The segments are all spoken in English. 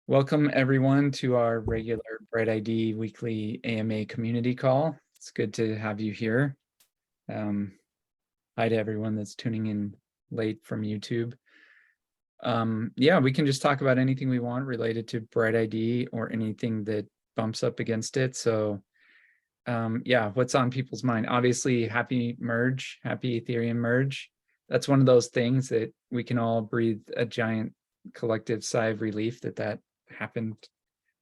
Welcome everyone to our regular BrightID weekly AMA community call. It's good to have you here. Hi to everyone that's tuning in late from YouTube. Yeah, we can just talk about anything we want related to BrightID or anything that bumps up against it. So yeah, what's on people's mind? Obviously, happy Ethereum merge. That's one of those things that we can all breathe a giant collective sigh of relief that happened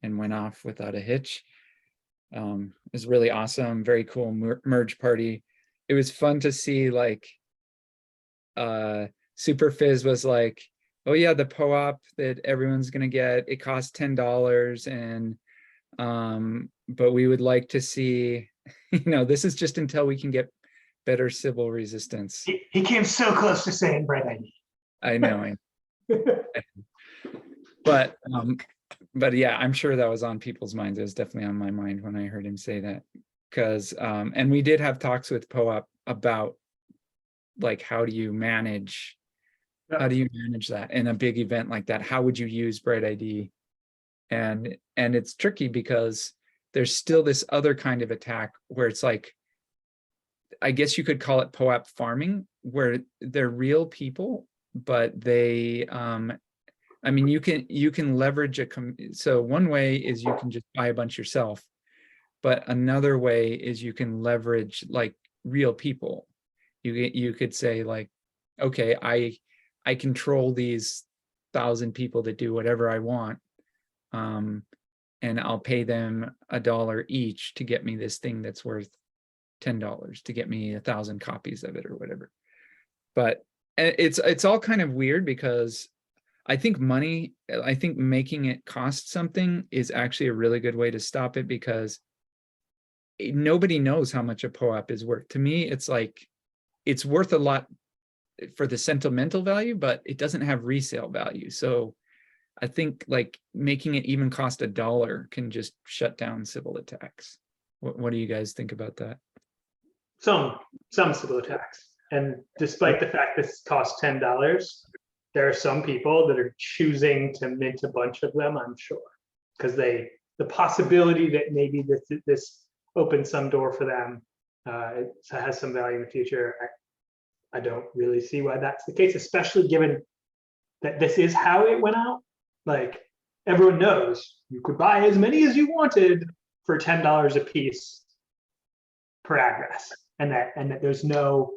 and went off without a hitch. It was really awesome, very cool merge party. It was fun to see, like, Super Fizz was like, oh yeah, the POAP that everyone's gonna get, it costs $10, and but we would like to see, this is just until we can get better Sybil resistance. He came so close to saying BrightID. I know. But yeah, I'm sure that was on people's minds. It was definitely on my mind when I heard him say that, because and we did have talks with POAP about, like, how do you manage that in a big event like that? How would you use BrightID? And it's tricky because there's still this other kind of attack where it's like, I guess you could call it POAP farming, where they're real people, but they I mean, you can leverage so one way is you can just buy a bunch yourself, but another way is you can leverage, like, real people. You could say, like, okay, I control these 1,000 people that do whatever I want, and I'll pay them $1 each to get me this thing that's worth $10, to get me 1,000 copies of it or whatever. But it's all kind of weird because I think making it cost something is actually a really good way to stop it, because nobody knows how much a POAP is worth. To me, it's like, it's worth a lot for the sentimental value, but it doesn't have resale value. So I think, like, making it even cost $1 can just shut down Sybil attacks. What do you guys think about that? Some Sybil attacks. And despite the fact this costs $10, there are some people that are choosing to mint a bunch of them, I'm sure, because the possibility that maybe this opens some door for them, it has some value in the future. I don't really see why that's the case, especially given that this is how it went out. Like, everyone knows you could buy as many as you wanted for $10 a piece per address, and that there's no,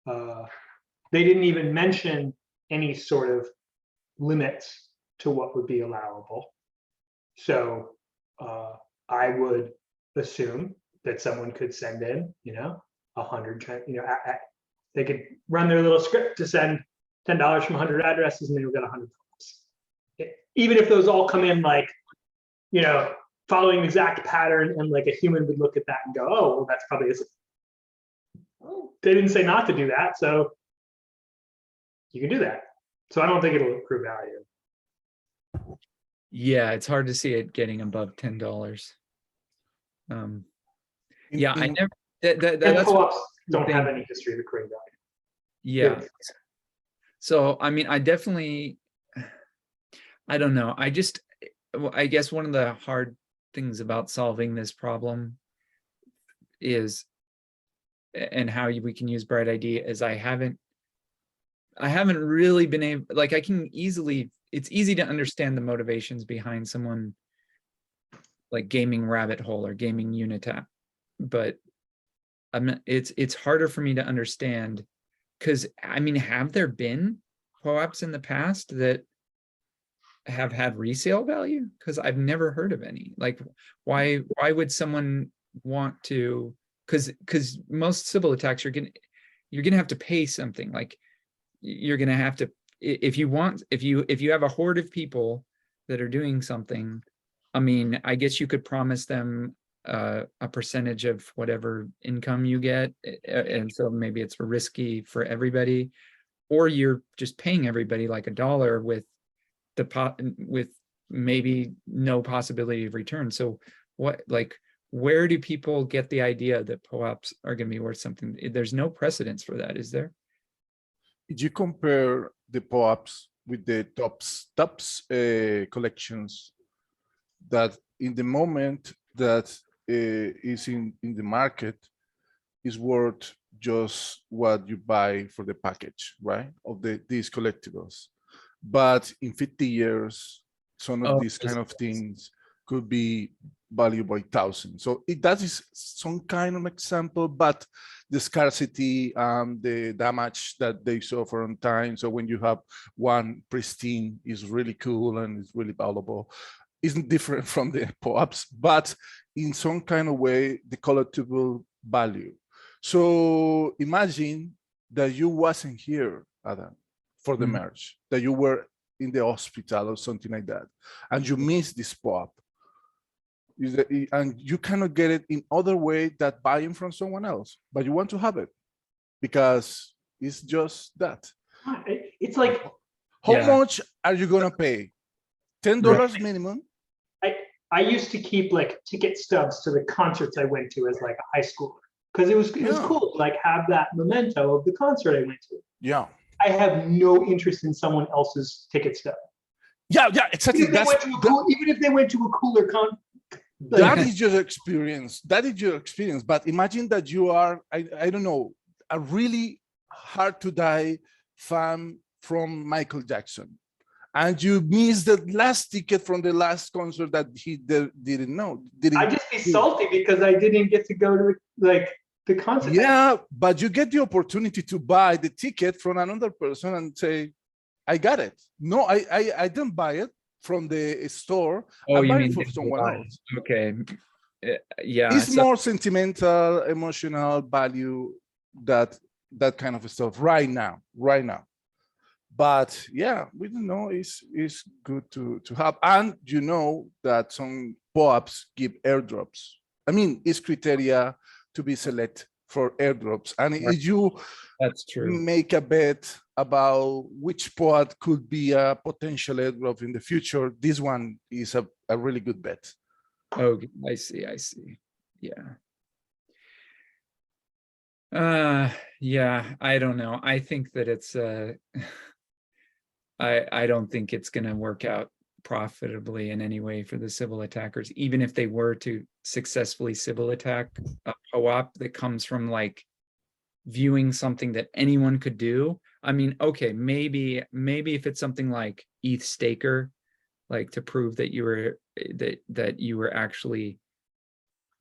they didn't even mention any sort of limits to what would be allowable. So I would assume that someone could send in, 100, they could run their little script to send $10 from 100 addresses, and they would get $100. Even if those all come in, like, following an exact pattern, and like a human would look at that and go, oh, well, that's probably they didn't say not to do that, so you can do that. So I don't think it'll accrue value. Yeah, it's hard to see it getting above $10. Yeah, I never. That's POAPs don't have any history of accruing value. Yeah. So I mean, I don't know. I guess one of the hard things about solving this problem is, and how we can use BrightID, is I haven't really been able, like, it's easy to understand the motivations behind someone like gaming Rabbit Hole or gaming Unitap, but it's harder for me to understand, because I mean, have there been POAPs in the past that have had resale value? Because I've never heard of any. Like, why would someone want to? Because most Sybil attacks, you're gonna have to pay something. Like, you're gonna have to, if you have a horde of people that are doing something, I mean, I guess you could promise them a percentage of whatever income you get, and so maybe it's risky for everybody, or you're just paying everybody like $1 with maybe no possibility of return. So where do people get the idea that POAPs are going to be worth something? There's no precedence for that, is there? If you compare the POAPs with the TOPS collections, that in the moment that is in the market is worth just what you buy for the package, right? Of these collectibles. But in 50 years, some of Oh, these kind of things could be valued by thousands. So that is some kind of example, but the scarcity, the damage that they suffer on time. So when you have one pristine, is really cool and it's really valuable. Isn't different from the POAPs, but in some kind of way, the collectible value. So imagine that you wasn't here, Adam, for the merge, that you were in the hospital or something like that, and you missed this POAP. And you cannot get it in other way than buying from someone else, but you want to have it because it's just that. It's like, how much are you gonna pay? $10 minimum. I used to keep like ticket stubs to the concerts I went to as like a high schooler because it was cool to like have that memento of the concert I went to. Yeah. I have no interest in someone else's ticket stub. Yeah, exactly. Even if they went to a cooler concert. That is your experience. That is your experience. But imagine that you are, I don't know, a really hard to die fan from Michael Jackson. And you miss the last ticket from the last concert that he didn't know. I'd just be salty because I didn't get to go to the concert. Yeah, but you get the opportunity to buy the ticket from another person and say, I got it. No, I didn't buy it from the store. Oh, I you buy mean it from someone else. Okay. Yeah. It's more sentimental, emotional value, that kind of stuff right now. But yeah, we don't know. It's good to have, and you know that some POAPs give airdrops. I mean, it's criteria to be selected for airdrops, and if you that's true, make a bet about which POAP could be a potential airdrop in the future, this one is a really good bet. Oh, I see. Yeah, I don't know. I think that it's I don't think it's going to work out profitably in any way for the civil attackers, even if they were to successfully civil attack a POAP that comes from like viewing something that anyone could do. I mean, okay, maybe if it's something like ETH staker, like to prove that you were that you were actually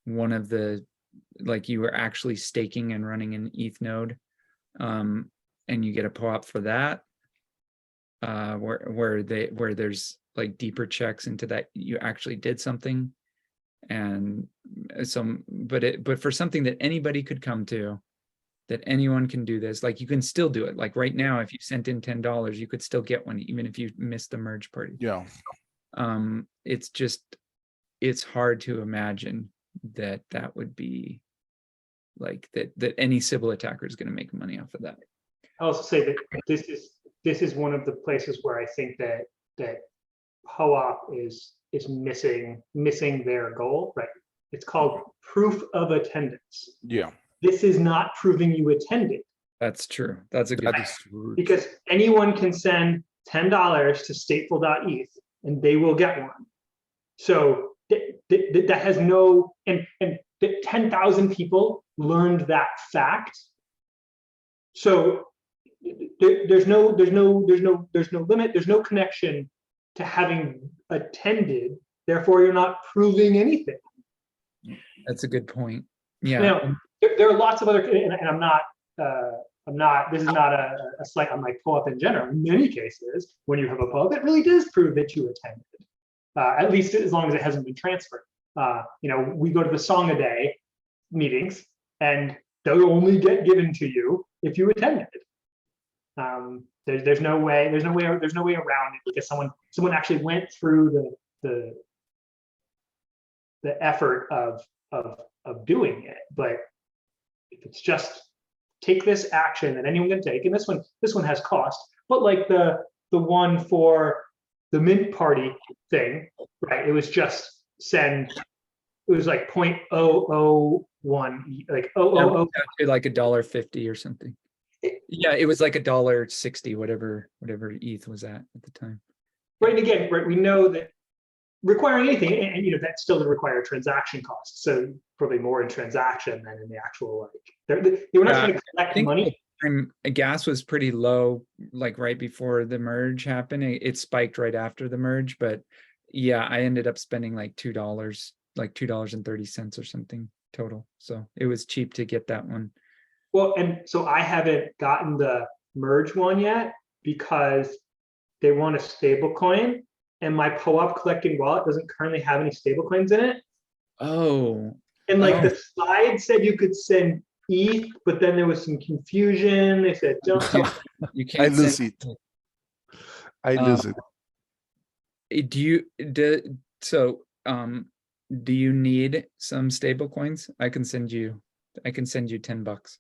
one of the, like you were actually staking and running an ETH node, and you get a POAP for that, where there's like deeper checks into that you actually did something, and some, but for something that anybody could come to, that anyone can do this, like you can still do it. Like right now, if you sent in $10, you could still get one, even if you missed the merge party. Yeah. It's hard to imagine that would be like that any civil attacker is going to make money off of that. I also say that this is one of the places where I think that POAP is missing their goal, right? It's called proof of attendance. Yeah. This is not proving you attended. That's true. That's a good point. Because anyone can send $10 to stateful.eth and they will get one. So that has no, and 10,000 people learned that fact. So there's no limit, there's no connection to having attended. Therefore, you're not proving anything. That's a good point. Yeah. Now, there are lots of other, and I'm not, this is not a slight on my POAP in general. In many cases, when you have a POAP, it really does prove that you attended, at least as long as it hasn't been transferred. We go to the song a day meetings, and they'll only get given to you if you attended. There's no way around it, because someone actually went through the effort of doing it. But if it's just take this action that anyone can take, and this one has cost, but like the one for the mint party thing, right? It was just send. It was like 0.001, like like $1.50 or something. Yeah, it was like $1.60, whatever ETH was at the time. Right, and again, right, we know that requiring anything, and you know that still doesn't require transaction costs. So probably more in transaction than in the actual like. They were not Yeah, trying to I collect think money. gas was pretty low, like right before the merge happened. It spiked right after the merge, but yeah, I ended up spending like $2, like $2.30 or something total. So it was cheap to get that one. Well, and so I haven't gotten the merge one yet because they want a stable coin, and my POAP collecting wallet doesn't currently have any stable coins in it. Oh, And like oh. the slide said you could send ETH, but then there was some confusion. They said don't. So You I can't lose send. it. I lose it. Do you do you need some stable coins? I can send you $10.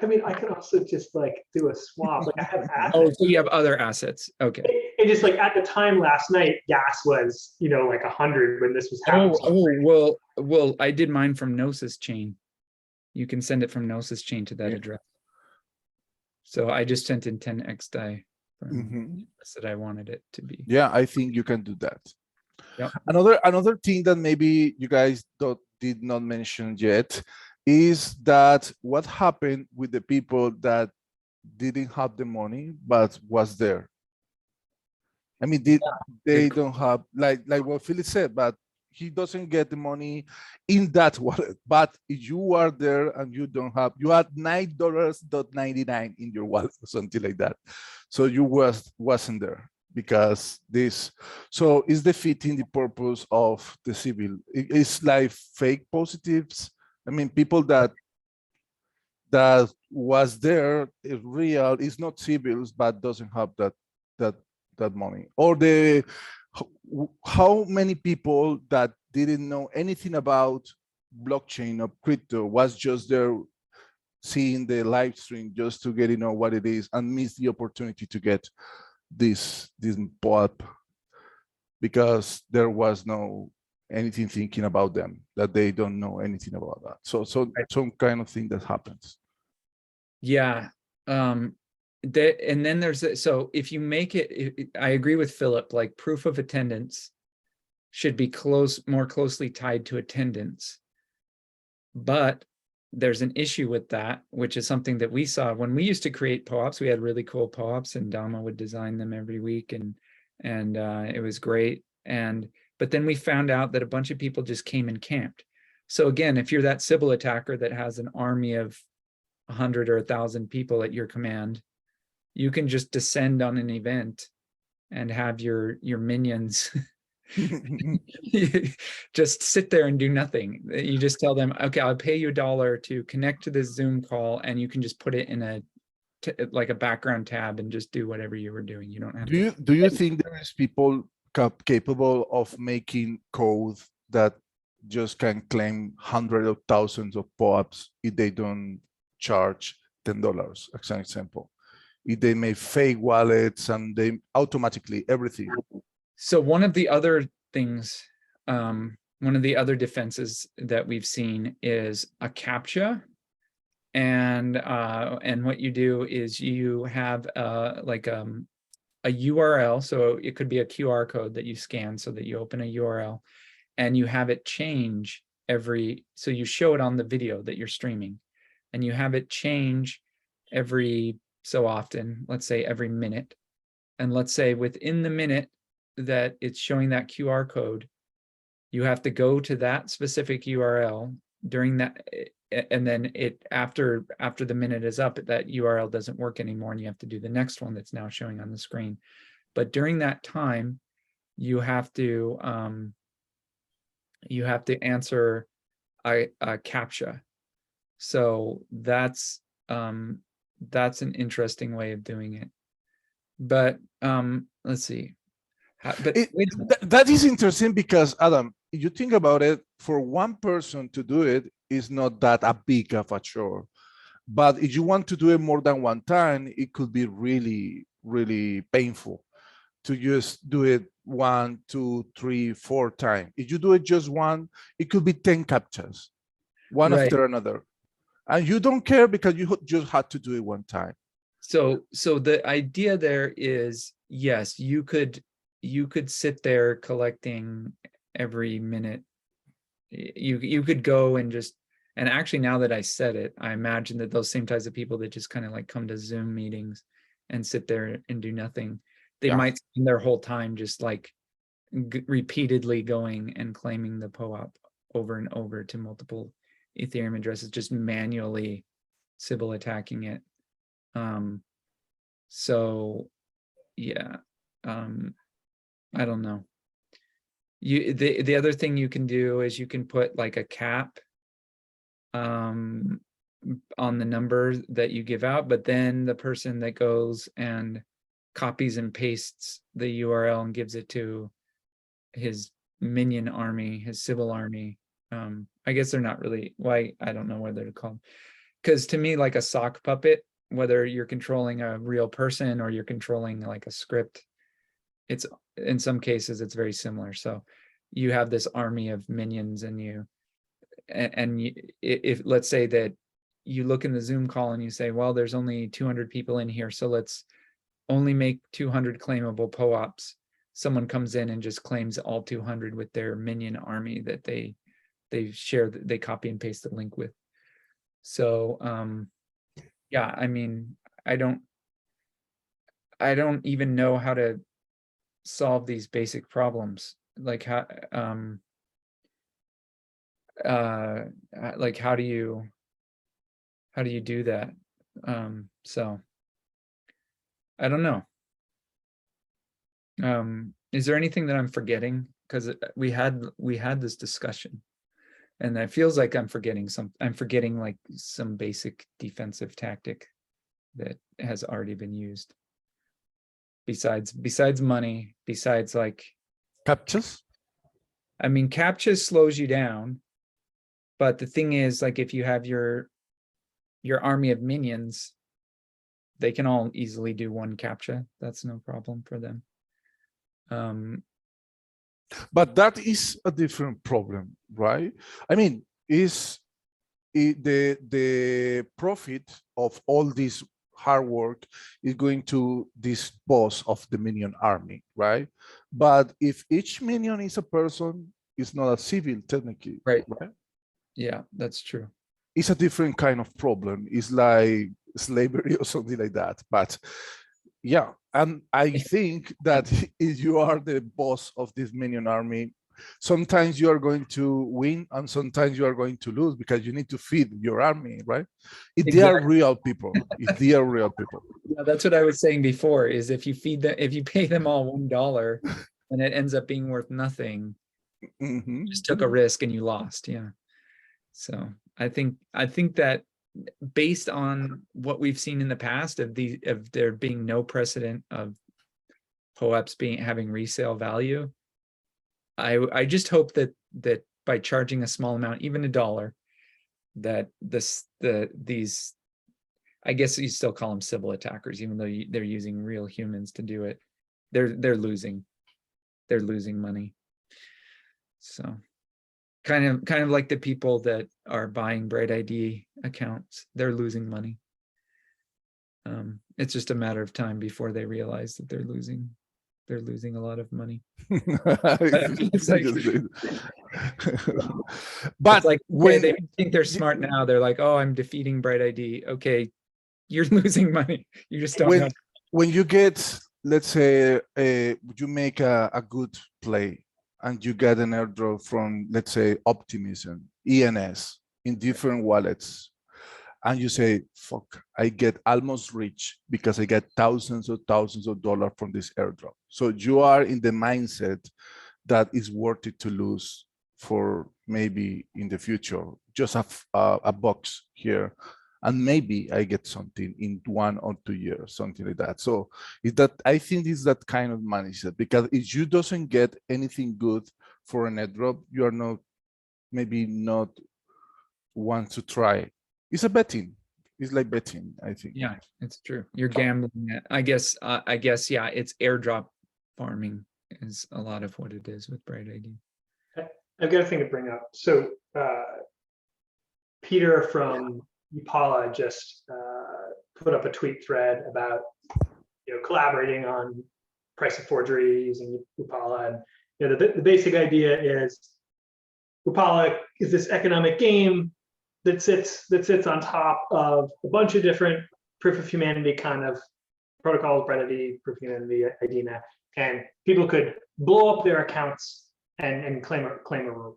I mean, I could also just like do a swap. Like I have Oh, assets. so you have other assets. Okay. And just like at the time last night, gas was, you know, like 100 when this was happening. Well, I did mine from Gnosis chain. You can send it from Gnosis chain to that address. So I just sent in 10 XDAI from that I wanted it to be. Yeah, I think you can do that. Yep. Another thing that maybe you guys did not mention yet is that what happened with the people that didn't have the money but was there. I mean, they don't have like what Philip said, but he doesn't get the money in that wallet. But if you are there and you don't have, you had $9.99 in your wallet or something like that, so you wasn't there because this. So it's defeating the purpose of the civil. It's like fake positives. I mean, people that was there is real. It's not civils, but doesn't have that money. Or how many people that didn't know anything about blockchain or crypto was just there seeing the live stream just to get to know what it is and miss the opportunity to get this pop because there was no anything thinking about them, that they don't know anything about that. So some kind of thing that happens. Yeah. And then there's so if you make it, I agree with Philip, like proof of attendance should be more closely tied to attendance. But there's an issue with that, which is something that we saw when we used to create POAPs. We had really cool POAPs and Dama would design them every week and it was great. But then we found out that a bunch of people just came and camped. So again, if you're that Sybil attacker that has an army of 100 or 1,000 people at your command, you can just descend on an event and have your minions just sit there and do nothing. You just tell them, okay, I'll pay you $1 to connect to this Zoom call, and you can just put it in like a background tab and just do whatever you were doing. You don't have do you think there is people capable of making code that just can claim hundreds of thousands of POAPs if they don't charge $10, as an example? If they make fake wallets and they automatically everything. So one of the other things, one of the other defenses that we've seen is a CAPTCHA. And what you do is you have like a URL. So it could be a QR code that you scan so that you open a URL and you have it change so you show it on the video that you're streaming and you have it change every so often, let's say every minute. And let's say within the minute that it's showing that QR code, you have to go to that specific URL during that, and then after the minute is up, that URL doesn't work anymore, and you have to do the next one that's now showing on the screen. But during that time, you have to answer a CAPTCHA. So that's an interesting way of doing it. But let's see. That is interesting because, Adam, if you think about it, for one person to do it is not that a big of a chore. But if you want to do it more than one time, it could be really, really painful to just do it 1, 2, 3, 4 times. If you do it just one, it could be 10 CAPTCHAs, one after another. And you don't care because you just had to do it one time. So the idea there is, yes, you could you could sit there collecting every minute. You could go and just, and actually now that I said it, I imagine that those same types of people that just kind of like come to Zoom meetings and sit there and do nothing, they Yeah. might spend their whole time just like repeatedly going and claiming the POAP over and over to multiple Ethereum addresses, just manually Sybil attacking it. So yeah, I don't know. The other thing you can do is you can put like a cap on the number that you give out, but then the person that goes and copies and pastes the URL and gives it to his minion army, his Sybil army. I guess they're not really, why, I don't know whether to call them. Because to me, like a sock puppet, whether you're controlling a real person or you're controlling like a script, it's in some cases it's very similar. So you have this army of minions and if let's say that you look in the Zoom call and you say, well, there's only 200 people in here, so let's only make 200 claimable POAPs. Someone comes in and just claims all 200 with their minion army that they share, they copy and paste the link with. So yeah, I mean, I don't even know how to solve these basic problems. Like how like how do you do that? So I don't know. Is there anything that I'm forgetting? Because we had this discussion, and it feels like I'm forgetting like some basic defensive tactic that has already been used. Besides money, besides like CAPTCHAs? I mean, CAPTCHA slows you down, but the thing is, like, if you have your army of minions, they can all easily do one CAPTCHA. That's no problem for them. But that is a different problem, right? I mean, the profit of all this hard work is going to this boss of the minion army, right? But if each minion is a person, it's not a civil technically, Right. right? Yeah, that's true. It's a different kind of problem. It's like slavery or something like that. But yeah, and I think that if you are the boss of this minion army, sometimes you are going to win and sometimes you are going to lose because you need to feed your army, right? If they are real people, if they are real people. Yeah, that's what I was saying before, is if you pay them all $1 and it ends up being worth nothing, Mm-hmm. just took a risk and you lost. Yeah. So I think that based on what we've seen in the past of there being no precedent of POAPs having resale value, I just hope that by charging a small amount, even $1, that these, I guess you still call them civil attackers, even though they're using real humans to do it, they're losing money. So kind of like the people that are buying BrightID accounts, they're losing money. It's just a matter of time before they realize that they're losing a lot of money. It's like, but it's like, when they think they're smart now, they're like, oh, I'm defeating BrightID. Okay, you're losing money. You just don't know. When you get, let's say, you make a good play and you get an airdrop from, let's say, Optimism, ENS, in different wallets, and you say, fuck, I get almost rich because I get thousands of dollars from this airdrop. So you are in the mindset that it's worth it to lose for maybe in the future, just a box here, and maybe I get something in 1 or 2 years, something like that. So I think it's that kind of mindset, because if you doesn't get anything good for an airdrop, you are maybe not want to try. It's a betting. It's like betting, I think. Yeah, it's true. You're gambling. I guess, yeah, it's airdrop farming is a lot of what it is with BrightID. I've got a thing to bring up. So Peter from Upala just put up a tweet thread about collaborating on price of forgery using Upala. And you know, the basic idea is Upala is this economic game that sits on top of a bunch of different proof of humanity kind of protocols, BrightID, proof of humanity, IDNA, and people could blow up their accounts and claim a reward.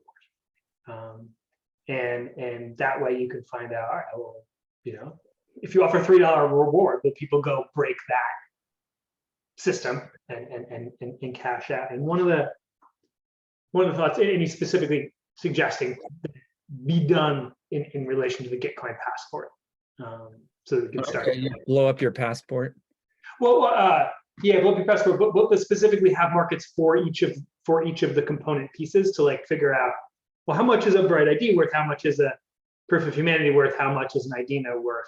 And that way you can find out, all right, well, you know, if you offer $3 reward, will people go break that system and cash out? And one of the thoughts, and he's specifically suggesting that be done in relation to the Gitcoin passport. So that we can start. Okay, you blow up your passport. Well, yeah, blow up your passport, but specifically have markets for each of the component pieces to like figure out, well, how much is a BrightID worth? How much is a proof of humanity worth? How much is an IDNA worth?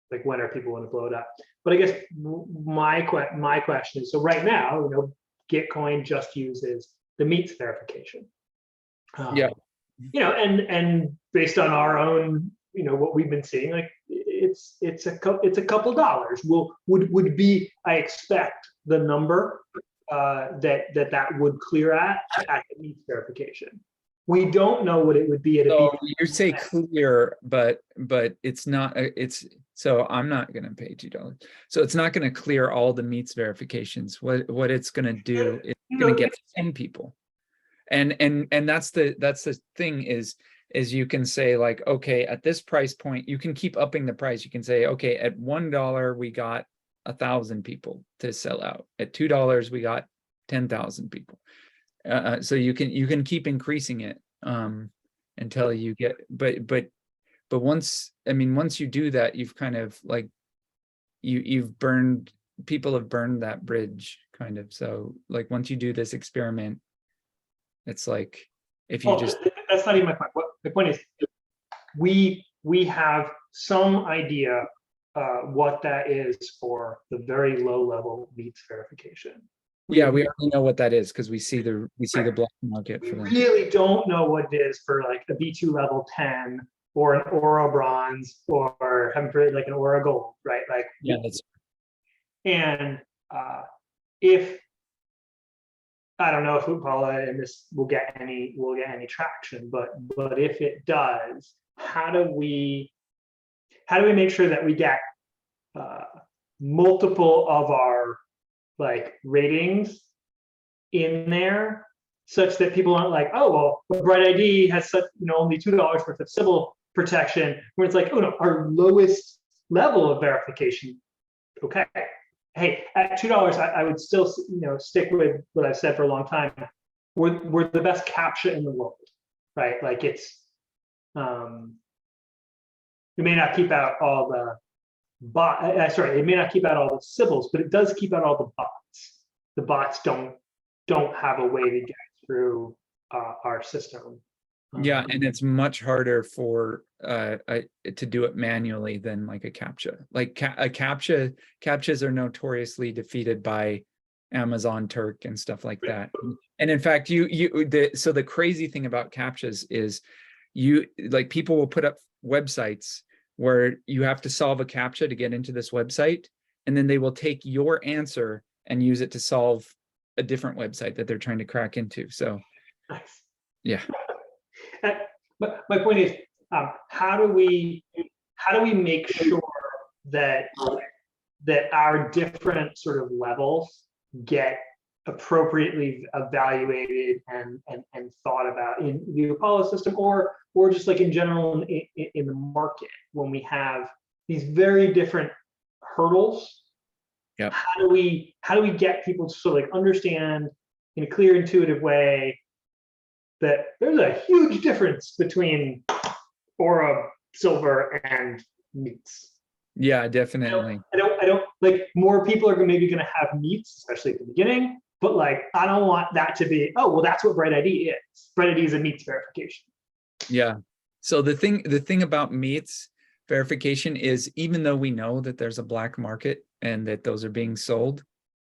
Like, when are people going to blow it up? But I guess my question is, so right now, you know, Gitcoin just uses the meets verification. Yeah. You know, and based on our own, you know, what we've been seeing, like it's a couple dollars. Would be, I expect, the number that would clear at the meets verification. We don't know what it would be at a So B2. you say clear, but it's not. So I'm not going to pay $2. So it's not going to clear all the meets verifications. What it's going to do is going to get some people. And that's the thing is you can say like, okay, at this price point, you can keep upping the price. You can say, okay, at $1 we got 1,000 people to sell out. At $2 we got 10,000 people. So you can keep increasing it until you get, but once you do that, you've kind of like people have burned that bridge kind of. So like once you do this experiment, it's like if you that's not even my point. The point is we have some idea what that is for the very low level meets verification. Yeah, we already know what that is because we see the black market for We them. really don't know what it is for like a B2 level 10 or an Aura bronze or like an Aura gold, right? Like, Yeah, that's and if I don't know if Upala and this will get any traction, but if it does, how do we make sure that we get multiple of our like ratings in there, such that people aren't like, oh well, BrightID has such, you know, only $2 worth of civil protection, where it's like, oh no, our lowest level of verification, okay, hey, at $2, I would still, you know, stick with what I've said for a long time. We're the best CAPTCHA in the world, right? Like it's, we may not keep out all the it may not keep out all the civils, but it does keep out all the bots. The bots don't have a way to get through our system. yeah, and it's much harder for to do it manually than like a CAPTCHA. Like CAPTCHAs are notoriously defeated by Amazon Turk and stuff like that. And in fact, so the crazy thing about CAPTCHAs is people will put up websites where you have to solve a CAPTCHA to get into this website, and then they will take your answer and use it to solve a different website that they're trying to crack into. So, nice. Yeah. But my point is, how do we make sure that our different sort of levels get appropriately evaluated and thought about in the Apollo system, or just like in general in the market, when we have these very different hurdles? Yep. How do we get people to sort of like understand in a clear, intuitive way that there's a huge difference between Aura, silver, and meets? Yeah, definitely. I don't like, more people are maybe going to have meets, especially at the beginning, but like, I don't want that to be, oh, well, that's what BrightID is. BrightID is a meets verification. Yeah. So the thing about meets verification is, even though we know that there's a black market and that those are being sold,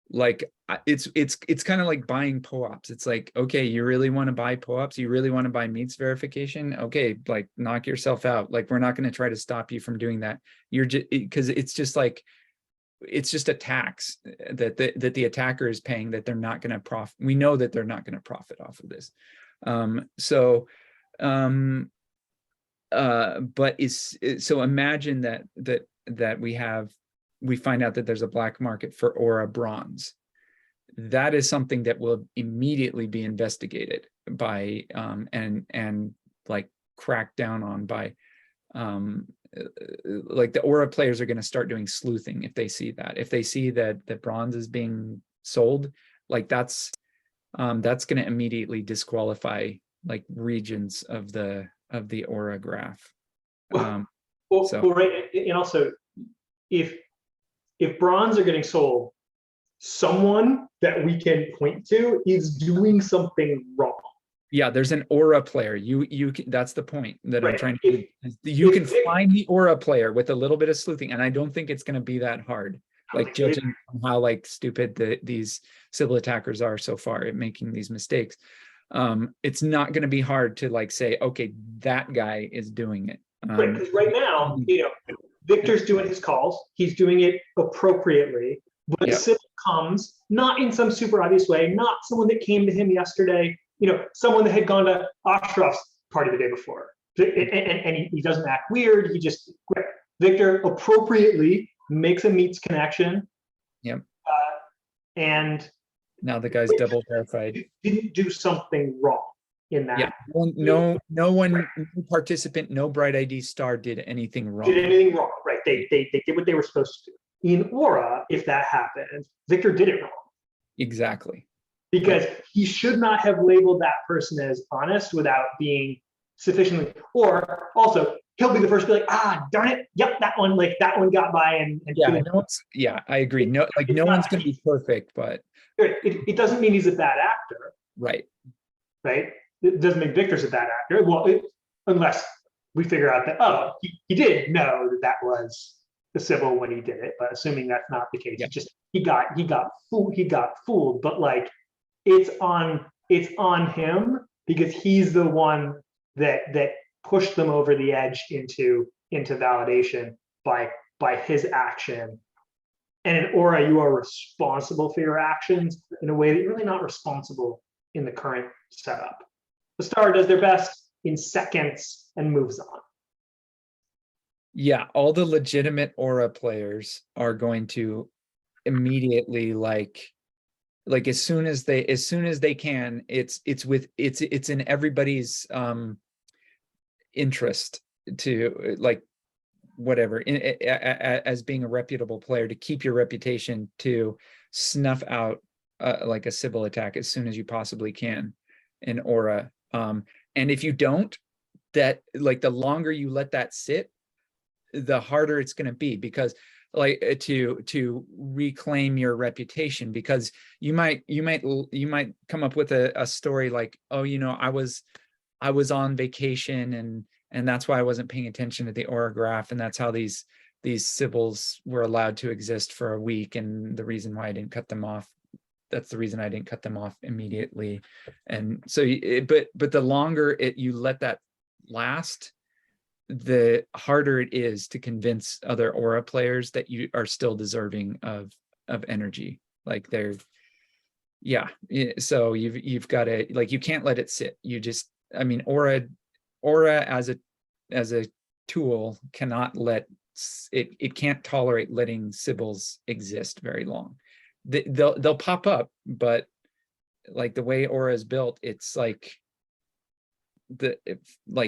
like it's kind of like buying POAPs. It's like, okay, you really want to buy POAPs? You really want to buy meets verification? Okay, like knock yourself out. Like, we're not going to try to stop you from doing that. You're just, because it's just like, it's just a tax that the attacker is paying, that they're not going to profit. We know that they're not going to profit off of this. But so imagine that we find out that there's a black market for Aura bronze. That is something that will immediately be investigated by and like cracked down on by like the Aura players are going to start doing sleuthing if they see that. If they see that the bronze is being sold, like that's going to immediately disqualify like regions of the Aura graph. Well, right, and also if bronze are getting sold, someone that we can point to is doing something wrong. Yeah, there's an Aura player. You can, that's the point that I'm Right. trying to. You can find the Aura player with a little bit of sleuthing, and I don't think it's going to be that hard. Like judging how like stupid these Sybil attackers are so far at making these mistakes, it's not going to be hard to like say, okay, that guy is doing it. Right, because right now, Victor's doing his calls. He's doing it appropriately. But Sybil comes not in some super obvious way, not someone that came to him yesterday. Someone that had gone to Ashraf's party the day before, and he doesn't act weird. He just Victor appropriately makes a meets connection. Yep. And now the guy's double verified. Didn't do something wrong in that. Yeah. Well, no participant, no BrightID star did anything wrong. Right. They did what they were supposed to do. In Aura, if that happened, Victor did it wrong. Exactly. Because he should not have labeled that person as honest without being sufficiently, or also he'll be the first to be like, darn it, yep, that one got by and I agree. No one's gonna be perfect, but it doesn't mean he's a bad actor. Right. It doesn't make Victor's a bad actor. Well, unless we figure out that he did know that was the Sybil when he did it, but assuming that's not the case, he got fooled. But like it's on him because he's the one that pushed them over the edge into validation by his action. And in Aura, you are responsible for your actions in a way that you're really not responsible in the current setup. The star does their best in seconds and moves on. Yeah, all the legitimate Aura players are going to immediately like as soon as they can, it's in everybody's interest to like whatever as being a reputable player to keep your reputation, to snuff out like a Sybil attack as soon as you possibly can in Aura. And if you don't, that like the longer you let that sit, the harder it's going to be, because like to reclaim your reputation, because you might come up with a story like, oh, I was on vacation and that's why I wasn't paying attention to the Aura graph, and that's how these Sybils were allowed to exist for a week, and the reason why I didn't cut them off, that's the reason I didn't cut them off immediately. And so but the longer you let that last, the harder it is to convince other Aura players that you are still deserving of energy. Like so you've got to, like, you can't let it sit. Aura as a tool cannot let it can't tolerate letting Sybils exist very long. They'll pop up, but like the way Aura is built, it's like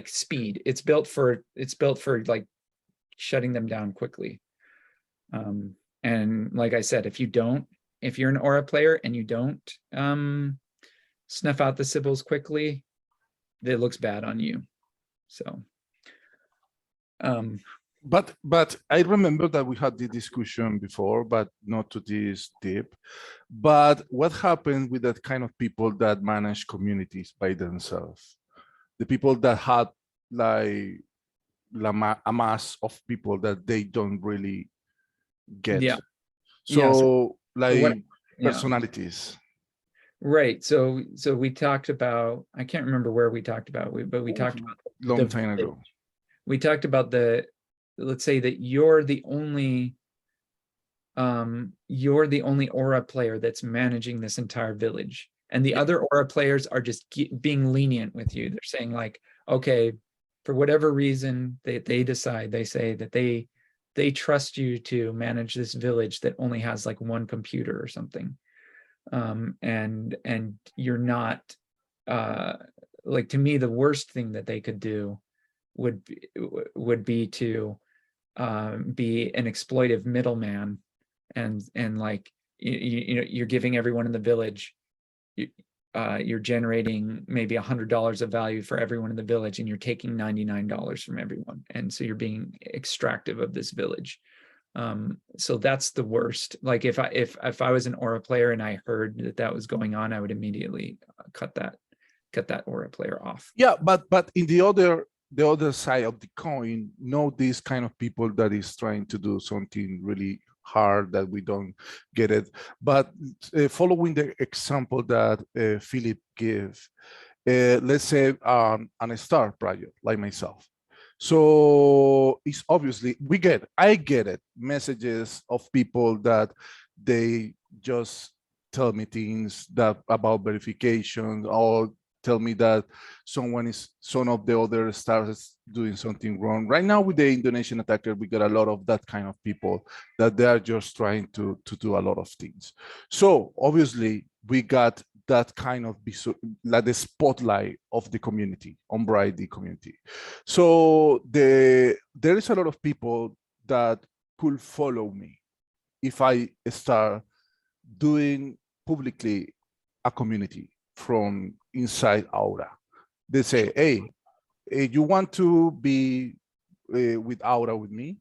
speed. It's built for like shutting them down quickly. And like I said, if you're an Aura player and you don't snuff out the Sybils quickly, it looks bad on you. So but I remember that we had the discussion before, but not to this deep. But what happened with that kind of people that manage communities by themselves? The people that had like a mass of people that they don't really get. Yeah. So like personalities. Right. So we talked about, I can't remember where we talked about, but we talked about long time ago. We talked about let's say that you're the only you're the only aura player that's managing this entire village, and the other aura players are just being lenient with you. They're saying like, okay, for whatever reason they decide, they say that they trust you to manage this village that only has like one computer or something. And you're not, like, to me, the worst thing that they could do would be to be an exploitive middleman, and like, you know, you're giving everyone in the village, you're generating maybe $100 of value for everyone in the village, and you're taking $99 from everyone, and so you're being extractive of this village. So that's the worst. Like, if I was an aura player and I heard that was going on, I would immediately cut that aura player off. Yeah, but in the other side of the coin, these kind of people that is trying to do something really hard that we don't get it. But following the example that Philip gave, let's say on a star project like myself. So it's obviously I get it, messages of people that they just tell me things that about verification, or tell me that some of the other stars is doing something wrong. Right now with the Indonesian attacker, we got a lot of that kind of people that they are just trying to do a lot of things. So obviously we got that kind of like the spotlight of the community, on BrightID community. So there is a lot of people that could follow me if I start doing publicly a community from inside Aura. They say, hey, you want to be with Aura with me?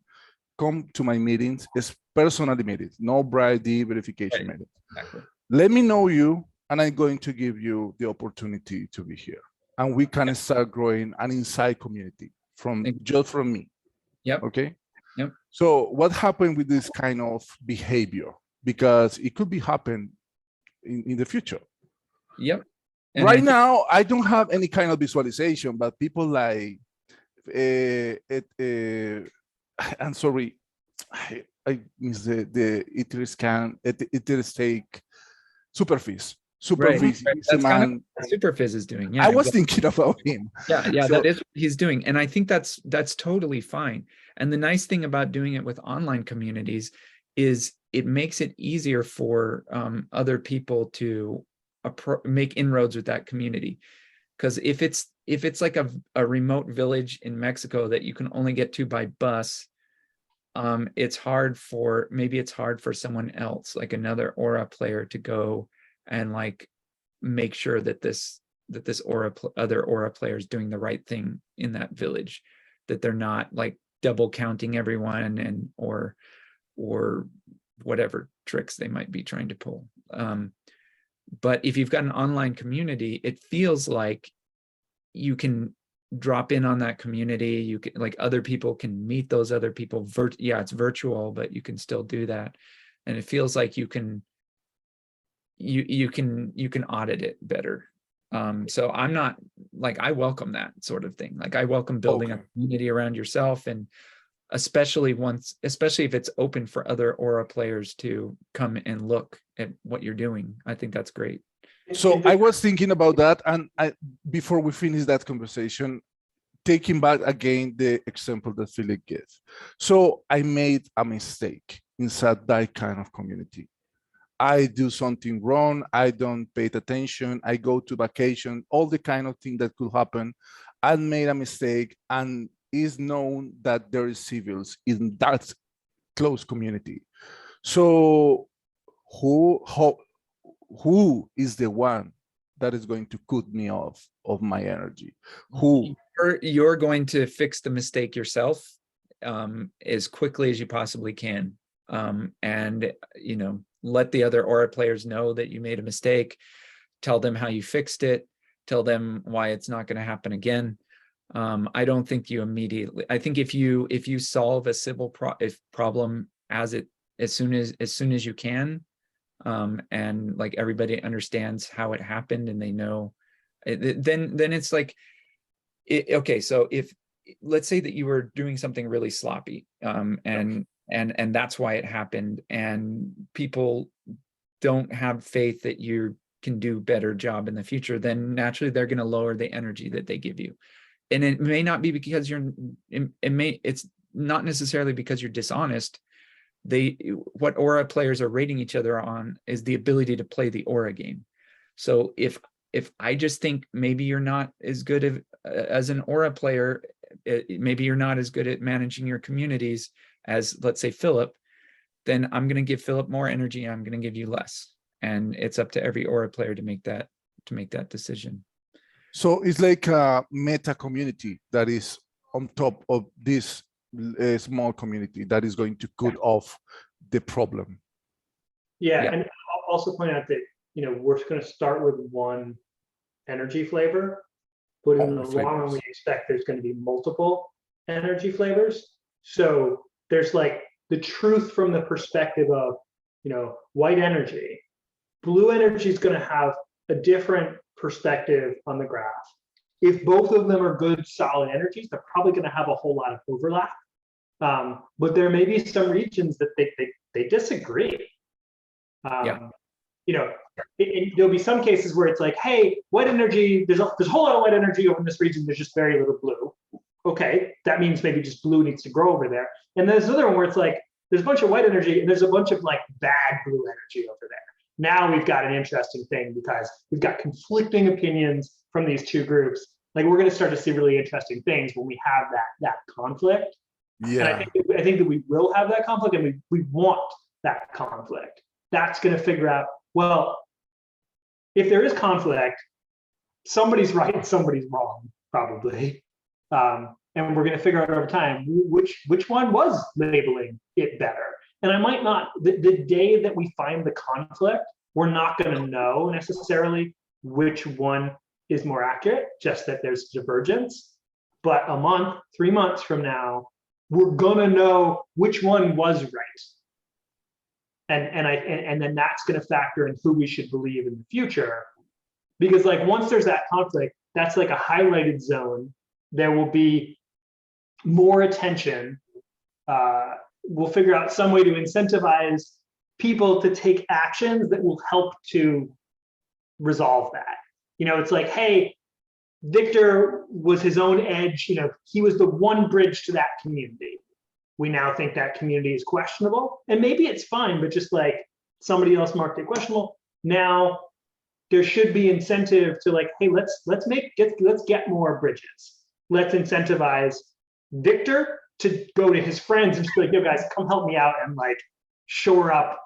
Come to my meetings. It's personally meetings, no BrightID verification meetings. Exactly. Let me know you, and I'm going to give you the opportunity to be here. And we can start growing an inside community just from me. Yep. Okay. Yep. So what happened with this kind of behavior? Because it could be happen in the future. Yep. And right now, I don't have any kind of visualization, but people like, I'm sorry, I miss the Ether stake Superfish. Superfish. Right. That's kind of what Superfizz is doing. Yeah, I was thinking about him. Yeah, so, that is what he's doing. And I think that's totally fine. And the nice thing about doing it with online communities is it makes it easier for other people to make inroads with that community. Because if it's like a remote village in Mexico that you can only get to by bus, it's hard for someone else, like another Aura player, to go and like make sure that this other Aura player is doing the right thing in that village, that they're not like double counting everyone and or whatever tricks they might be trying to pull. But if you've got an online community, it feels like you can drop in on that community. You can, like, other people can meet those other people. It's virtual, but you can still do that. And it feels like you can audit it better. So I'm not like, I welcome that sort of thing. Like, I welcome building a community around yourself, and especially if it's open for other Aura players to come and look at what you're doing. I think that's great. So I was thinking about that, and before we finish that conversation, taking back again the example that Philip gave. So I made a mistake inside that kind of community. I do something wrong. I don't pay attention. I go to vacation, all the kind of thing that could happen. I made a mistake, and it's known that there is civils in that close community. So who is the one that is going to cut me off of my energy? Who? You're going to fix the mistake yourself as quickly as you possibly can. And, you know, let the other Aura players know that you made a mistake. Tell them how you fixed it. Tell them why it's not going to happen again. I don't think you immediately. I think if you solve a civil problem as soon as you can, and like everybody understands how it happened and they know, then it's like, okay. So if, let's say that you were doing something really sloppy, and and that's why it happened. And people don't have faith that you can do better job in the future, then naturally they're going to lower the energy that they give you. And it may not be because it's not necessarily because you're dishonest. What aura players are rating each other on is the ability to play the aura game. So if I just think maybe you're not as good as an aura player, maybe you're not as good at managing your communities as, let's say, Philip, then I'm going to give Philip more energy. I'm going to give you less. And it's up to every aura player to make that decision. So it's like a meta community that is on top of this small community that is going to cut off the problem. Yeah, Yeah. and I'll also point out that, you know, we're going to start with one energy flavor, but in the long run, we expect there's going to be multiple energy flavors. So there's like the truth from the perspective of, you know, white energy. Blue energy is going to have a different perspective on the graph. If both of them are good, solid energies, they're probably going to have a whole lot of overlap. But there may be some regions that they disagree. You know, there'll be some cases where it's like, hey, white energy, there's a whole lot of white energy over in this region, there's just very little blue. Okay, that means maybe just blue needs to grow over there. And there's another one where it's like, there's a bunch of white energy and there's a bunch of like bad blue energy over there. Now we've got an interesting thing because we've got conflicting opinions from these two groups. Like we're going to start to see really interesting things when we have that conflict. Yeah. And I think that we will have that conflict, and we want that conflict. That's going to figure out, well, if there is conflict, somebody's right and somebody's wrong, probably. And we're going to figure out over time which one was labeling it better. And I might not, the day that we find the conflict, we're not going to know necessarily which one is more accurate, just that there's divergence. But a month, 3 months from now, we're going to know which one was right. And then that's going to factor in who we should believe in the future. Because like once there's that conflict, that's like a highlighted zone. There will be more attention. We'll figure out some way to incentivize people to take actions that will help to resolve that. You know, it's like, hey, Victor was his own edge. You know, he was the one bridge to that community. We now think that community is questionable, and maybe it's fine, but just like somebody else marked it questionable. Now there should be incentive to like, hey, let's get more bridges. Let's incentivize Victor to go to his friends and just be like, yo guys, come help me out and like shore up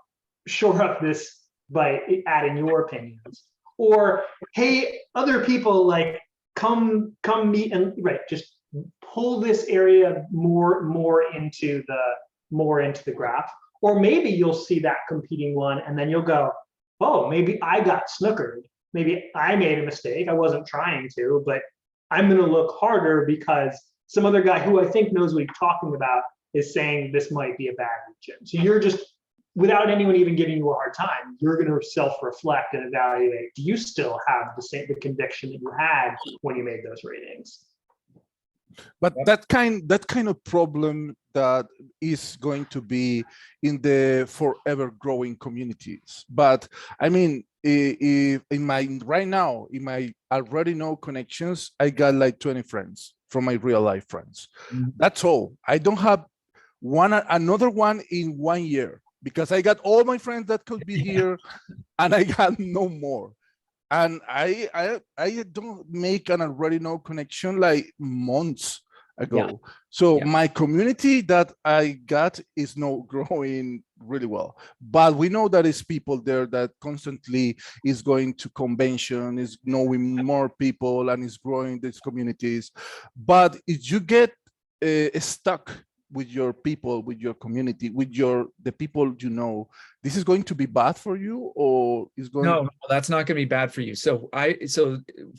this by adding your opinions. Or hey, other people, like come meet and just pull this area more into the graph. Or maybe you'll see that competing one and then you'll go, oh, maybe I got snookered. Maybe I made a mistake. I wasn't trying to, but I'm going to look harder because some other guy who I think knows what he's talking about is saying this might be a bad region. So you're just, without anyone even giving you a hard time, you're going to self-reflect and evaluate, do you still have the conviction that you had when you made those ratings? But that kind of problem that is going to be in the forever growing communities. But I mean, right now, in my already know connections, I got like 20 friends from my real life friends. Mm-hmm. That's all. I don't have another one in 1 year because I got all my friends that could be here and I got no more. And I don't make an already know connection like months ago. Yeah. So my community that I got is not growing really well. But we know that it's people there that constantly is going to convention, is knowing more people and is growing these communities. But if you get stuck with your people, with your community, with the people you know, this is going to be bad for you, or is going? No, that's not going to be bad for you. So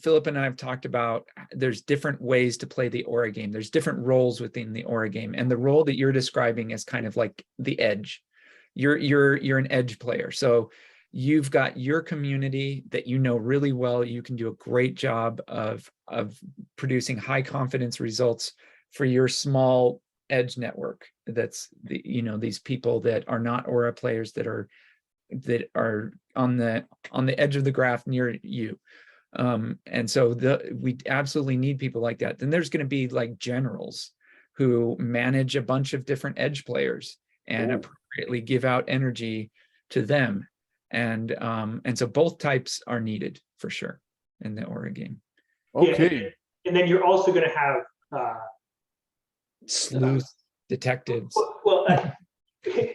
Philip and I have talked about there's different ways to play the aura game. There's different roles within the aura game, and the role that you're describing is kind of like the edge. You're an edge player. So you've got your community that you know really well. You can do a great job of producing high confidence results for your small edge network. That's the, you know, these people that are not Aura players that are on the edge of the graph near you. And so we absolutely need people like that. Then there's going to be like generals who manage a bunch of different edge players and appropriately give out energy to them. And so both types are needed for sure in the Aura game. Okay. Yeah, and then you're also going to have sleuth detectives. Well,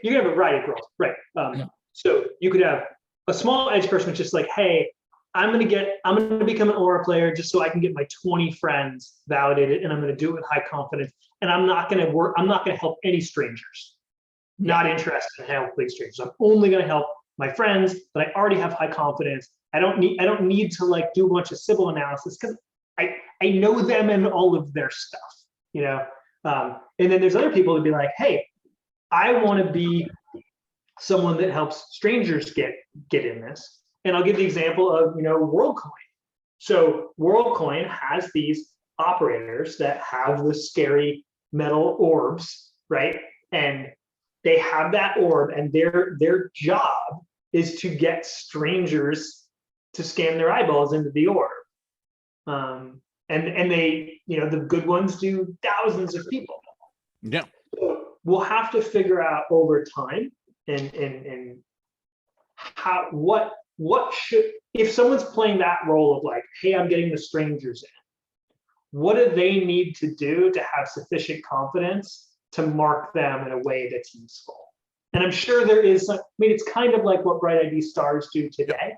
you have a variety of roles, right? So you could have a small edge person, which is like, hey, I'm gonna become an Aura player just so I can get my 20 friends validated, and I'm gonna do it with high confidence. And I'm not gonna help any strangers. Not interested in helping strangers. I'm only gonna help my friends that I already have high confidence. I don't need to like do a bunch of Sybil analysis because I know them and all of their stuff, you know. And then there's other people to be like, hey, I want to be someone that helps strangers get in this. And I'll give the example of, you know, WorldCoin. So WorldCoin has these operators that have the scary metal orbs, right? And they have that orb, and their job is to get strangers to scan their eyeballs into the orb. And they, you know, the good ones do thousands of people. Yeah. So we'll have to figure out over time and how what should, if someone's playing that role of like, hey, I'm getting the strangers in, what do they need to do to have sufficient confidence to mark them in a way that's useful? And I'm sure there is, I mean, it's kind of like what BrightID stars do today.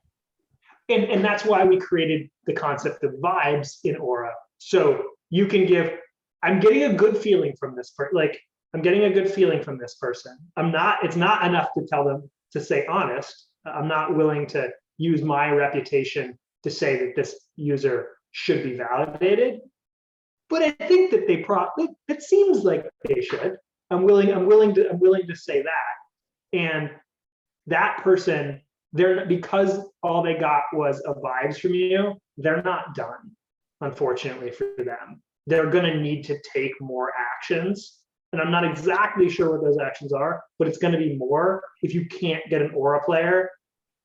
And that's why we created the concept of vibes in Aura. So you can give, I'm getting a good feeling from this person. Like, I'm getting a good feeling from this person. It's not enough to tell them to say honest. I'm not willing to use my reputation to say that this user should be validated. But I think that it seems like they should. I'm willing to say that. And that person, because all they got was a vibes from you, they're not done, unfortunately for them. They're gonna need to take more actions. And I'm not exactly sure what those actions are, but it's gonna be more if you can't get an Aura player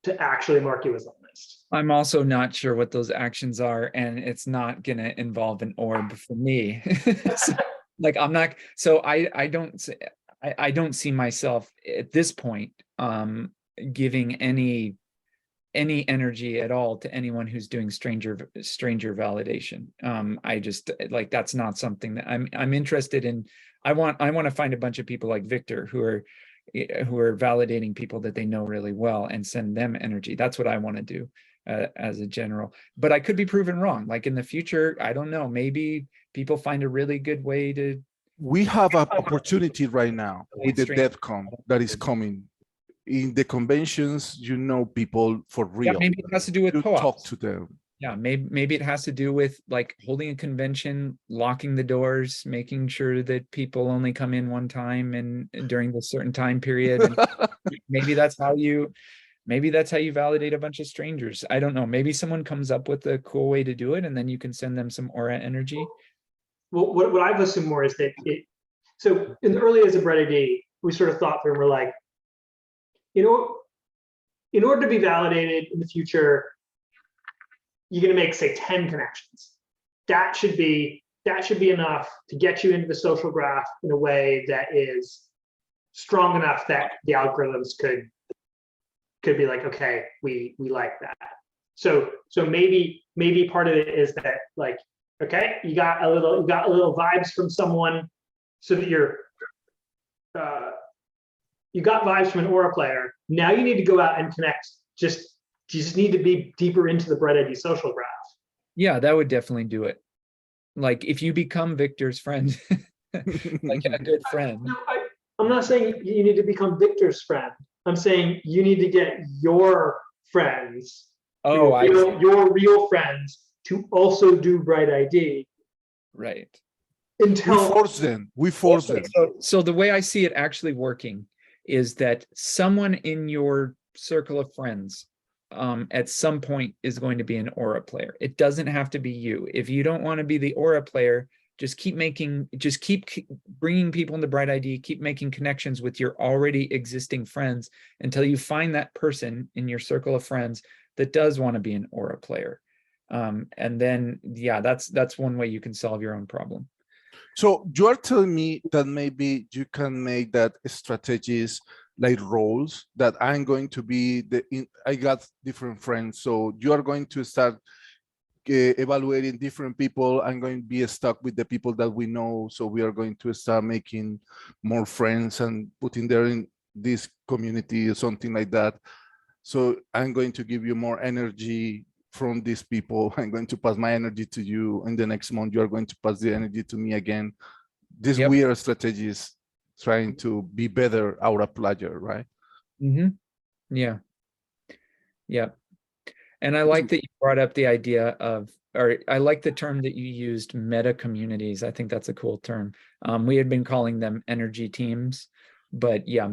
to actually mark you as honest. I'm also not sure what those actions are, and it's not gonna involve an orb for me. So, like, I'm not, so I don't see myself at this point giving any energy at all to anyone who's doing stranger validation. I just, like, that's not something that I'm interested in. I want to find a bunch of people like Victor who are validating people that they know really well and send them energy. That's what I want to do as a general. But I could be proven wrong. Like in the future, I don't know, maybe people find a really good way to. We have an opportunity right now with the DevCon that is coming. In the conventions, you know, people for real. Yeah, maybe it has to do with you co-ops. talk to them. Yeah, maybe it has to do with like holding a convention, locking the doors, making sure that people only come in one time and during the certain time period. And maybe that's how you validate a bunch of strangers. I don't know. Maybe someone comes up with a cool way to do it, and then you can send them some Aura energy. Well, what I've assumed more is that so in the early days of BrightID, we sort of thought through and we're like, you know, in order to be validated in the future, you're going to make, say, 10 connections. That should be enough to get you into the social graph in a way that is strong enough that the algorithms could be like, okay, we like that. So maybe part of it is that, like, okay, you got a little vibes from someone, so that you got vibes from an Aura player. Now you need to go out and connect. You just need to be deeper into the BrightID social graph. Yeah, that would definitely do it. Like if you become Victor's friend, like a good friend. No, I'm not saying you need to become Victor's friend. I'm saying you need to get your friends, your real friends, to also do BrightID. Right. Until we force them. So the way I see it actually working is that someone in your circle of friends at some point is going to be an Aura player. It doesn't have to be you. If you don't want to be the Aura player, just keep bringing people into BrightID, keep making connections with your already existing friends until you find that person in your circle of friends that does want to be an Aura player. And then, yeah, that's one way you can solve your own problem. So you are telling me that maybe you can make that strategies like roles, that I'm going to be I got different friends. So you are going to start evaluating different people. I'm going to be stuck with the people that we know. So we are going to start making more friends and putting there in this community or something like that. So I'm going to give you more energy from these people. I'm going to pass my energy to you. And the next month, you are going to pass the energy to me again. This Yep. weird strategies trying to be better Aura player, right? Mm-hmm. Yeah. Yeah. And I like that you brought up the idea of, or I like the term that you used, meta communities. I think that's a cool term. We had been calling them energy teams, but yeah,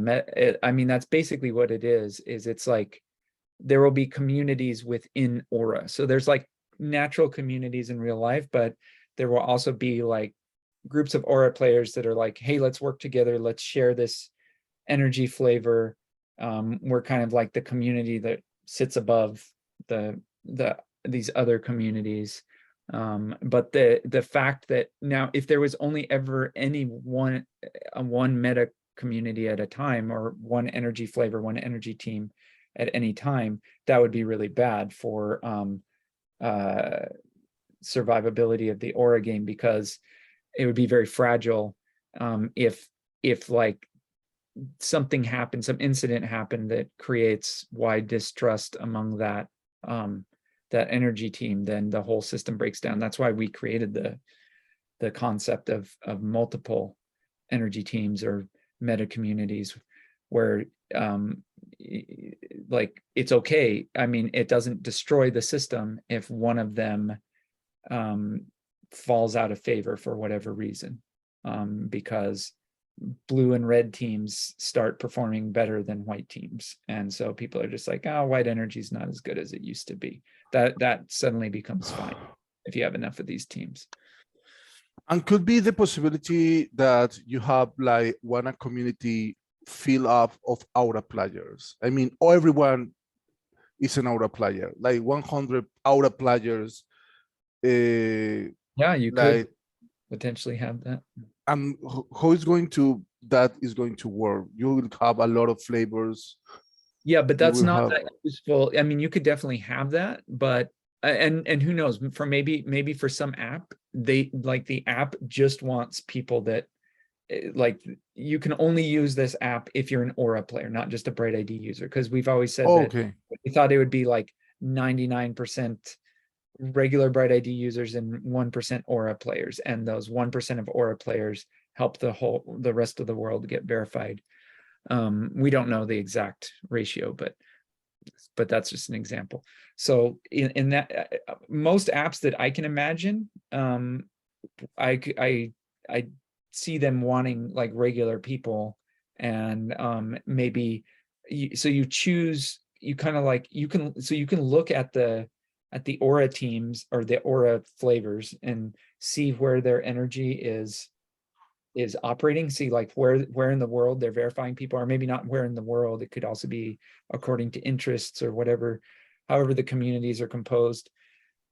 I mean, that's basically what it is it's like there will be communities within Aura. So there's like natural communities in real life, but there will also be like groups of Aura players that are like, hey, let's work together. Let's share this energy flavor. We're kind of like the community that sits above these other communities. But the fact that now, if there was only ever any one meta community at a time, or one energy flavor, one energy team at any time, that would be really bad for survivability of the Aura game, because it would be very fragile if like something happened, some incident happened that creates wide distrust among that energy team, then the whole system breaks down. That's why we created the concept of multiple energy teams or meta communities, where like it's okay. I mean, it doesn't destroy the system if one of them falls out of favor for whatever reason, because blue and red teams start performing better than white teams, and so people are just like, oh, white energy is not as good as it used to be. That suddenly becomes fine if you have enough of these teams. And could be the possibility that you have like one community fill up of Aura players. I mean, everyone is an Aura player, like 100 Aura players. Yeah, you like, could potentially have that. And how is going to that is going to work? You will have a lot of flavors. Yeah, but that's will not have- that useful. I mean, you could definitely have that, but and who knows, for maybe for some app, they like the app just wants people that like, you can only use this app if you're an Aura player, not just a BrightID user, because we've always said that okay. we thought it would be like 99% regular BrightID users and 1% Aura players, and those 1% of Aura players help the rest of the world get verified. We don't know the exact ratio, but that's just an example. So in that, most apps that I can imagine, I see them wanting like regular people, and maybe so you choose, you kind of like, you can look at the Aura teams or the Aura flavors and see where their energy is operating, see like where in the world they're verifying people, or maybe not where in the world. It could also be according to interests or whatever, however the communities are composed.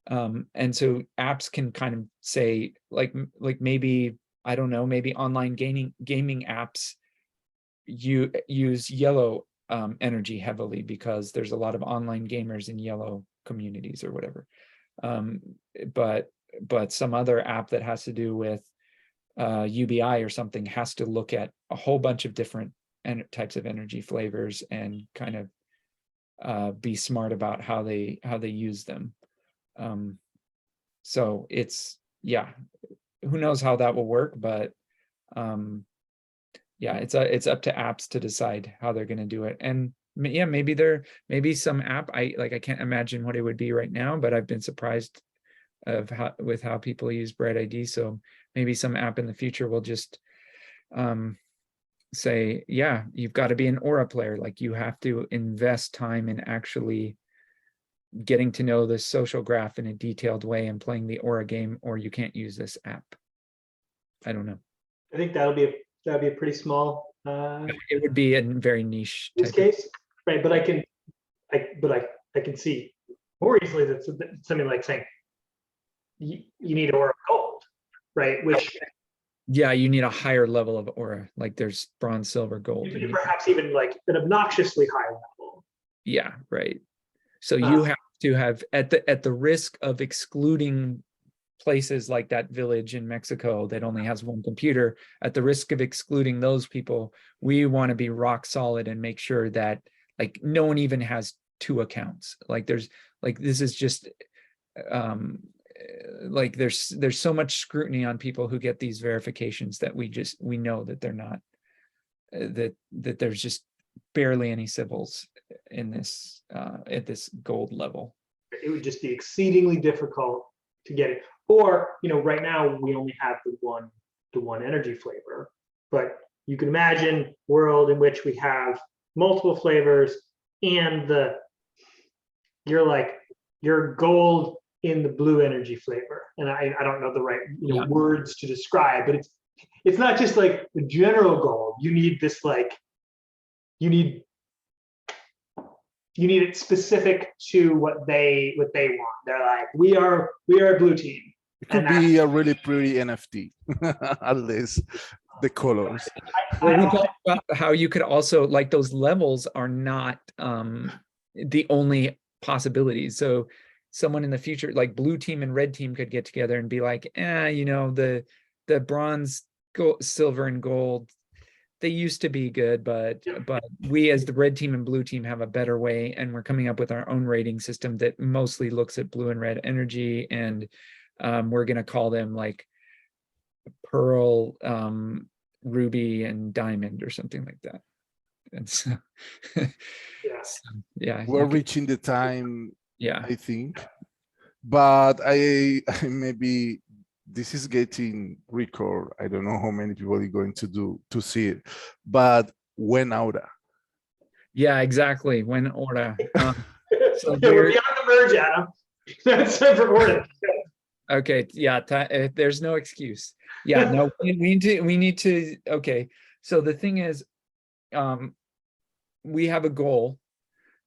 And so apps can kind of say like maybe, I don't know, maybe online gaming apps you use yellow energy heavily because there's a lot of online gamers in yellow communities or whatever. But some other app that has to do with UBI or something has to look at a whole bunch of different types of energy flavors and kind of be smart about how they use them. So it's, yeah, who knows how that will work, but yeah, it's up to apps to decide how they're going to do it. And yeah, maybe some app, I can't imagine what it would be right now, but I've been surprised of how people use BrightID. So maybe some app in the future will just say, yeah, you've got to be an Aura player. Like, you have to invest time in actually getting to know the social graph in a detailed way and playing the Aura game, or you can't use this app. I don't know. I think that'd be a pretty small It would be a very niche use type of, case, right? But I can see more easily that something like saying you need Aura Gold, right? Which yeah, you need a higher level of aura. Like there's bronze, silver, gold. you perhaps even like an obnoxiously high level. Yeah, right. So you have to have at the risk of excluding places like that village in Mexico that only has one computer, at the risk of excluding those people, we want to be rock solid and make sure that like no one even has two accounts. Like there's like this is just like there's so much scrutiny on people who get these verifications that we know that they're not that there's just barely any civils in this at this gold level. It would just be exceedingly difficult to get it. Or, right now we only have the one energy flavor, but you can imagine a world in which we have multiple flavors and you're gold in the blue energy flavor. And I don't know the right words to describe, but it's not just like the general gold. You need this you need it specific to what they want. They're like, we are a blue team. It could be a really pretty NFT, at least the colors. We talked about how you could also like those levels are not the only possibilities. So someone in the future, like blue team and red team, could get together and be like, the bronze, gold, silver, and gold, they used to be good, but we as the red team and blue team have a better way, and we're coming up with our own rating system that mostly looks at blue and red energy, and we're going to call them like pearl, ruby, and diamond or something like that. And so yeah, we're reaching the time, I think, but I maybe this is getting record. I don't know how many people are going to see it, but when Aura? Yeah, exactly. When Aura. So we're beyond the merge, Adam. That's important. Okay, yeah, there's no excuse. Yeah, no, we need to. Okay, so the thing is, we have a goal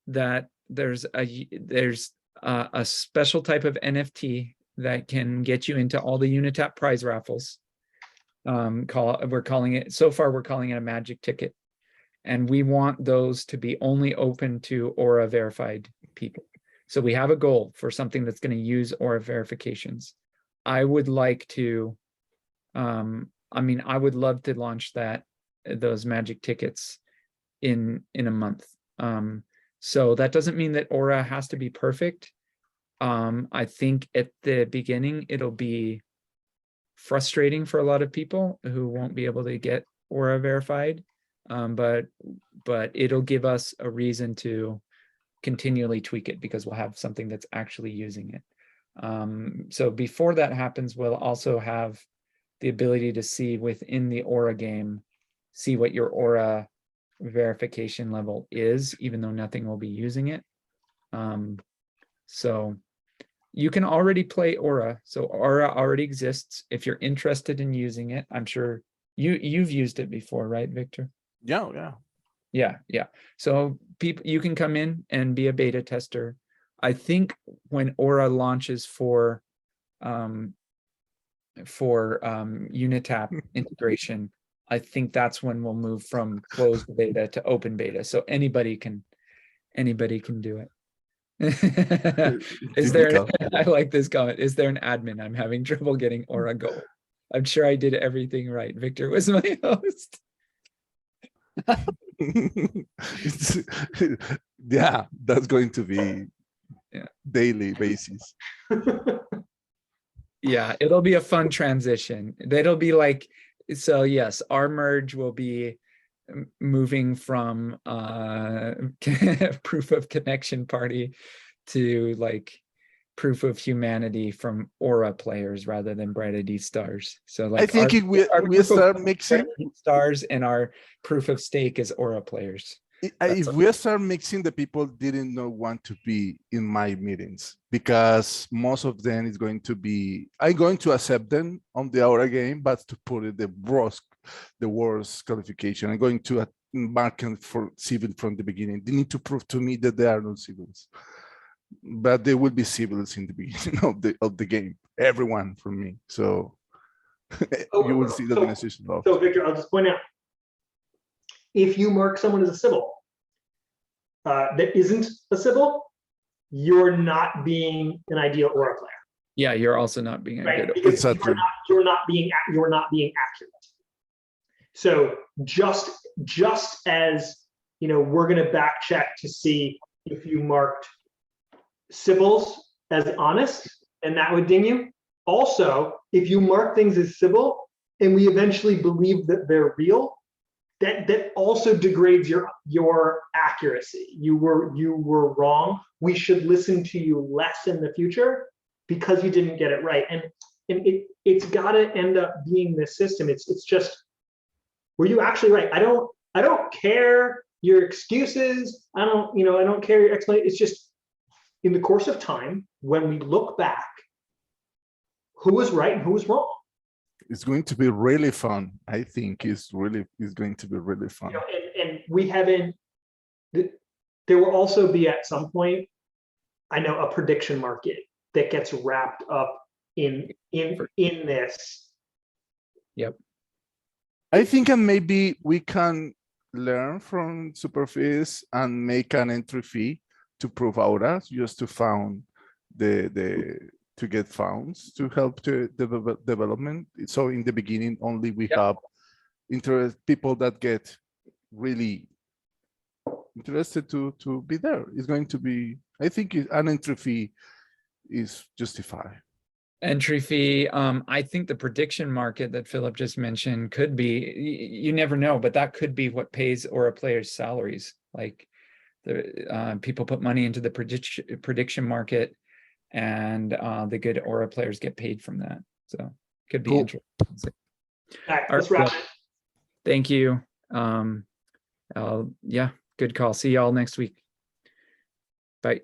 that there's a special type of NFT that can get you into all the Unitap prize raffles. We're calling it, so far we're calling it a magic ticket, and we want those to be only open to Aura verified people. So we have a goal for something that's going to use Aura verifications. I would like to, I would love to launch those magic tickets in a month. So that doesn't mean that Aura has to be perfect. I think at the beginning, it'll be frustrating for a lot of people who won't be able to get Aura verified. But it'll give us a reason to continually tweak it because we'll have something that's actually using it. So before that happens, we'll also have the ability to see within the Aura game, see what your Aura verification level is, even though nothing will be using it. So you can already play Aura. So Aura already exists. If you're interested in using it, I'm sure you've used it before, right, Victor? Yeah. So you can come in and be a beta tester. I think when Aura launches for Unitap integration, I think that's when we'll move from closed beta to open beta. So anybody can do it. I like this comment. Is there an admin? I'm having trouble getting Aura Gold. I'm sure I did everything right. Victor was my host. Yeah, that's going to be daily basis. Yeah, it'll be a fun transition. That'll be like, so yes, our merge will be moving from proof of connection party to like proof of humanity from Aura players rather than BrightID stars. So like I think we start mixing stars, and our proof of stake is Aura players. If we start mixing, the people didn't know want to be in my meetings because most of them is going to be, I'm going to accept them on the Aura game, but to put it the worst qualification, I'm going to mark them for civil from the beginning. They need to prove to me that they are not civils, but they will be civils in the beginning of the game. Everyone from me. So you will see the organization. So Victor, I'll just point out, if you mark someone as a civil that isn't a civil, you're not being an ideal Aura player. Yeah, you're also not being a Right, good. because Exactly. you're not being accurate. So just as we're going to back check to see if you marked civils as honest, and that would ding you. Also, if you mark things as civil and we eventually believe that they're real, that also degrades your accuracy. You were wrong. We should listen to you less in the future because you didn't get it right. And it's got to end up being this system. It's just, were you actually right? I don't care your excuses. I don't care your explanation. It's just, in the course of time, when we look back, who was right and who was wrong? It's going to be really fun. I think it's going to be really fun. And we haven't. There will also be at some point, I know, a prediction market that gets wrapped up in this. Yep. I think maybe we can learn from Superfish and make an entry fee to prove Aura, just to found to get funds to help the development. So in the beginning, only we have people that get really interested to be there. It's going to be, I think an entry fee is justified. Entry fee. I think the prediction market that Philip just mentioned could be, you never know, but that could be what pays Aura players' salaries. Like the people put money into the prediction market, and the good Aura players get paid from that. So could be interesting. All right, let's wrap it. Thank you. Yeah, good call. See y'all next week. Bye.